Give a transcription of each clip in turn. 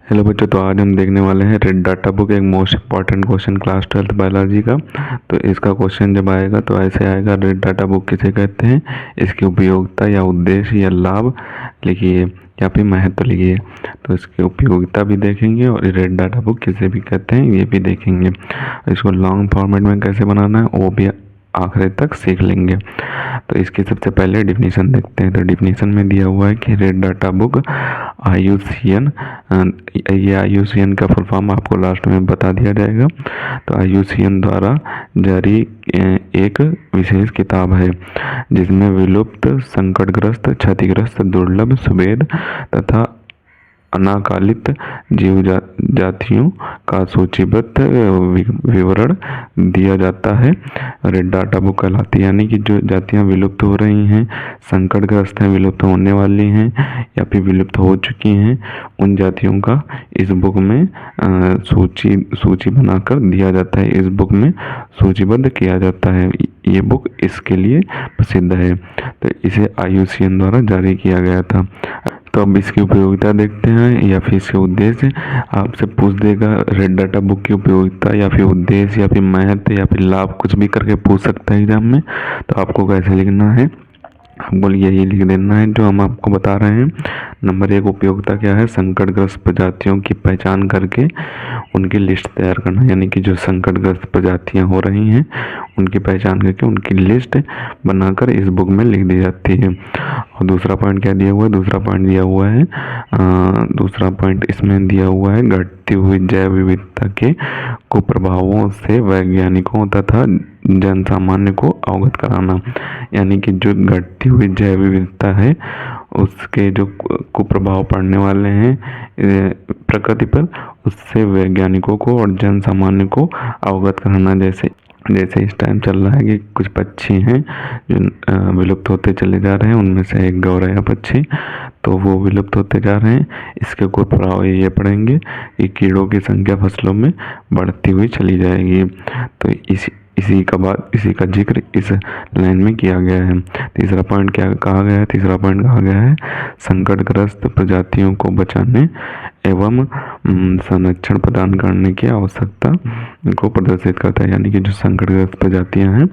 Hello बच्चों, तो आज हम देखने वाले हैं रेड डाटा बुक, एक most important question class 12th biology का। तो इसका क्वेश्चन जब आएगा तो ऐसे आएगा, रेड डाटा बुक किसे कहते हैं, इसकी उपयोगिता या उद्देश्य या लाभ लिखिए या फिर महत्व लिखिए। तो इसकी उपयोगिता भी देखेंगे और रेड डाटा बुक किसे भी कहते हैं ये भी देखेंगे। इसको लॉन्ग फॉर्मेट में कैसे बनाना है वो भी आखिरी तक सीख लेंगे। तो इसकी सबसे पहले डिफिनीशन देखते हैं। तो डिफिनीशन में दिया हुआ है कि रेड डाटा बुक IUCN, ये IUCN का फुल फॉर्म आपको लास्ट में बता दिया जाएगा। तो IUCN द्वारा जारी एक विशेष किताब है जिसमें विलुप्त, संकटग्रस्त, क्षतिग्रस्त, दुर्लभ, सुभेद तथा अनाकालित जीव जातियों का सूचीबद्ध विवरण दिया जाता है। रेड डाटा बुक कहलाती है, यानी कि जो जातियां विलुप्त हो रही हैं, संकटग्रस्त हैं, विलुप्त होने वाली हैं या फिर विलुप्त हो चुकी हैं, उन जातियों का इस बुक में सूची बनाकर दिया जाता है। इस बुक में सूचीबद्ध किया जाता है। ये बुक इसके लिए प्रसिद्ध है। तो इसे IUCN द्वारा जारी किया गया था। तो अब इसकी उपयोगिता देखते हैं या फिर इसके उद्देश्य। आपसे पूछ देगा रेड डाटा बुक की उपयोगिता या फिर उद्देश्य या फिर महत्व या फिर लाभ, कुछ भी करके पूछ सकता है एग्जाम में। तो आपको कैसे लिखना है, आपको यही लिख देना है जो हम आपको बता रहे हैं। नंबर 1, उपयोगिता क्या है, संकटग्रस्त प्रजातियों की पहचान करके उनकी लिस्ट तैयार करना, यानी कि जो संकटग्रस्त प्रजातियां हो रही हैं उनकी पहचान करके उनकी लिस्ट बनाकर इस बुक में लिख दी जाती है। और दूसरा पॉइंट क्या दिया हुआ है, दूसरा पॉइंट दिया हुआ है, दूसरा पॉइंट इसमें दिया हुआ है, घटती हुई जैव विविधता के कुप्रभावों से वैज्ञानिकों तथा जन सामान्य को अवगत कराना। यानी कि जो घटती हुई जैव विविधता है उसके जो कुप्रभाव पड़ने वाले हैं प्रकृति पर, उससे वैज्ञानिकों को और जन सामान्य को अवगत कराना। जैसे इस टाइम चल रहा है कि कुछ पक्षी हैं जो विलुप्त होते चले जा रहे हैं, उनमें से एक गौरैया पक्षी, तो वो विलुप्त होते जा रहे हैं। इसके कुप्रभाव ये पड़ेंगे कि कीड़ों की संख्या फसलों में बढ़ती हुई चली जाएगी। तो इसी का जिक्र इस लाइन में किया गया है। तीसरा पॉइंट क्या कहा गया है, तीसरा पॉइंट कहा गया है, संकटग्रस्त प्रजातियों को बचाने एवं संरक्षण प्रदान करने की आवश्यकता को प्रदर्शित करता है। यानी कि जो संकटग्रस्त प्रजातियां हैं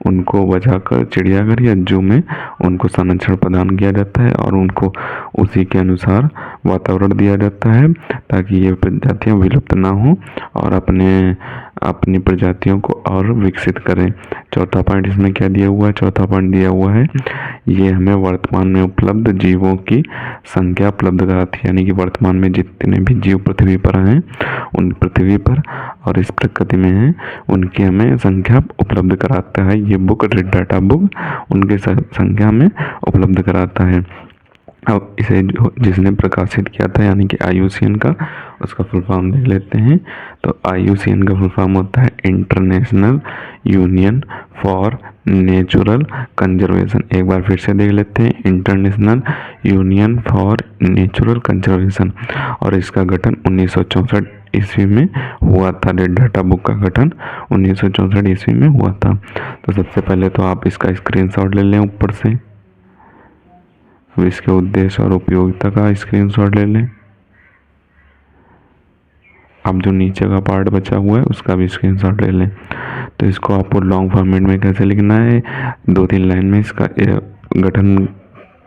उनको बचाकर चिड़ियाघर या जू में उनको संरक्षण प्रदान किया जाता है और उनको उसी के अनुसार वातावरण दिया जाता है ताकि ये प्रजातियां विलुप्त ना हो और अपनी प्रजातियों को और विकसित करें। चौथा पॉइंट इसमें क्या दिया हुआ है, चौथा पॉइंट दिया हुआ है, ये हमें वर्तमान में उपलब्ध जीवों की संख्या उपलब्ध कराती है। यानी कि वर्तमान में जितने भी जीव पृथ्वी पर हैं, उन पृथ्वी पर और इस प्रकृति में हैं, उनकी हमें संख्या उपलब्ध कराता है। ये बुक रेड डाटा बुक उनके संख्या में उपलब्ध कराता है। अब इसे जिसने प्रकाशित किया था यानी कि IUCN का, उसका फुल फॉर्म देख लेते हैं। तो IUCN का फुल फॉर्म होता है international union for natural conservation. एक बार फिर से देख लेते हैं, international union for natural conservation. और इसका गठन 1964 ईस्वी में हुआ था। रेड डाटा बुक का गठन 1964 ईस्वी में हुआ था। तो सबसे पहले तो आप इसका स्क्रीनशॉट ले लें ऊपर से। अब इसके उद्देश्य और उपयोगिता का स्क्रीनशॉट ले लें। अब जो नीचे का पार्ट बचा हुआ है उसका भी स्क्रीनशॉट ले लें। तो इसको आपको लॉन्ग फॉर्मेट में कैसे लिखना है, 2-3 लाइन में इसका गठन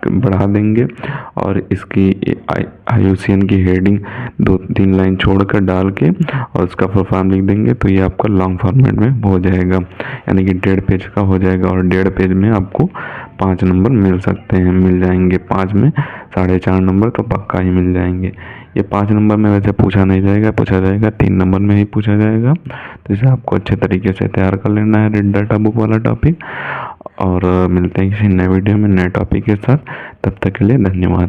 बढ़ा देंगे और इसकी IUCN की हेडिंग 2-3 लाइन छोड़कर डाल के और उसका फुल फॉर्म लिख देंगे। तो ये आपका लॉन्ग फॉर्मेट में हो जाएगा, यानी कि 1.5 पेज का हो जाएगा। और 1.5 पेज में आपको 5 नंबर मिल सकते हैं, मिल जाएंगे। 5 में 4.5 नंबर तो पक्का ही मिल जाएंगे। ये 5 नंबर में वैसे पूछा नहीं जाएगा, पूछा जाएगा 3 नंबर में ही पूछा जाएगा। तो इसे आपको अच्छे तरीके से तैयार कर लेना है, रेड डाटा बुक वाला टॉपिक। और मिलते हैं किसी नए वीडियो में नए टॉपिक के साथ। तब तक के लिए धन्यवाद।